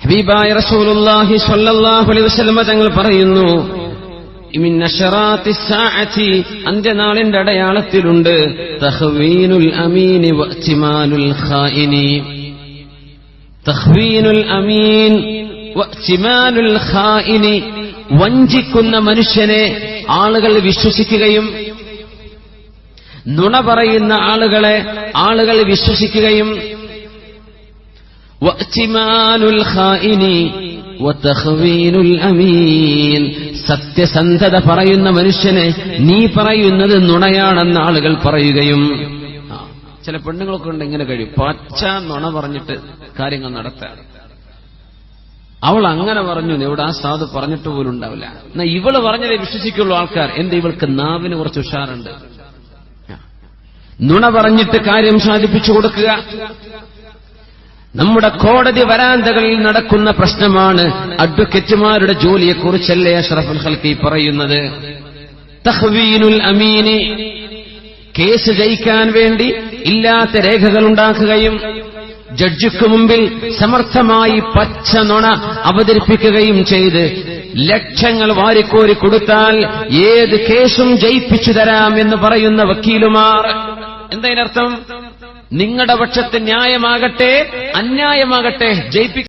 ഹബീബായ റസൂലുള്ളാഹി സ്വല്ലല്ലാഹു അലൈഹി വസല്ലം തങ്ങൾ പറയുന്നു, മിൻ അശറാത്തിസ് സാഅതി, അന്ത്യനാളിന്റെ അടയാളത്തിലുണ്ട് തഖ്വീനുൽ അമീനി വഅ്തിമാനുൽ ഖായിനി. തഖ്വീനുൽ അമീൻ വഅ്തിമാനുൽ ഖായിനി, വഞ്ചിക്കുന്ന മനുഷ്യനെ ആളുകൾ വിശ്വസിക്കുകയും നുണ പറയുന്ന ആളുകളെ ആളുകൾ വിശ്വസിക്കുകയും വഅ്തിമാനുൽ ഖായിനി വതഖ്വീനുൽ അമീൻ, സത്യസന്ധത പറയുന്ന മനുഷ്യനെ നീ പറയുന്നത് നുണയാണെന്ന് ആളുകൾ പറയുകയും. ചില പെണ്ണുങ്ങളൊക്കെ ഉണ്ട് ഇങ്ങനെ കഴിയും, പച്ച നുണ പറഞ്ഞിട്ട് കാര്യങ്ങൾ നടത്താൻ. അവൾ അങ്ങനെ പറഞ്ഞു, ഇവിടെ ആ സാധു പറഞ്ഞിട്ട് പോലും ഉണ്ടാവില്ല. എന്നാ ഇവള് പറഞ്ഞതേ വിശ്വസിക്കുള്ളൂ ആൾക്കാർ. എന്താ, ഇവൾക്ക് നാവിന് കുറച്ച് ഉഷാറുണ്ട്. നുണ പറഞ്ഞിട്ട് കാര്യം സാധിപ്പിച്ചു കൊടുക്കുക. നമ്മുടെ കോടതി വരാന്തകളിൽ നടക്കുന്ന പ്രശ്നമാണ്. അഡ്വക്കേറ്റുമാരുടെ ജോലിയെക്കുറിച്ചല്ലേ അഷ്റഫുൽ ഖൽഖി പറയുന്നത്. തഖ്വീനുൽ അമീനി, കേസ് ജയിക്കാൻ വേണ്ടി ഇല്ലാത്ത രേഖകൾ ഉണ്ടാക്കുകയും ജഡ്ജിക്ക് മുമ്പിൽ സമർത്ഥമായി പച്ച നുണ അവതരിപ്പിക്കുകയും ചെയ്ത് ലക്ഷങ്ങൾ വാരിക്കോരി കൊടുത്താൽ ഏത് കേസും ജയിപ്പിച്ചു തരാം എന്ന് പറയുന്ന വക്കീലുമാർ. എന്തതിനർത്ഥം? നിങ്ങളുടെ പക്ഷത്ത് ന്യായമാകട്ടെ അന്യായമാകട്ടെ ജയിപ്പിക്കും.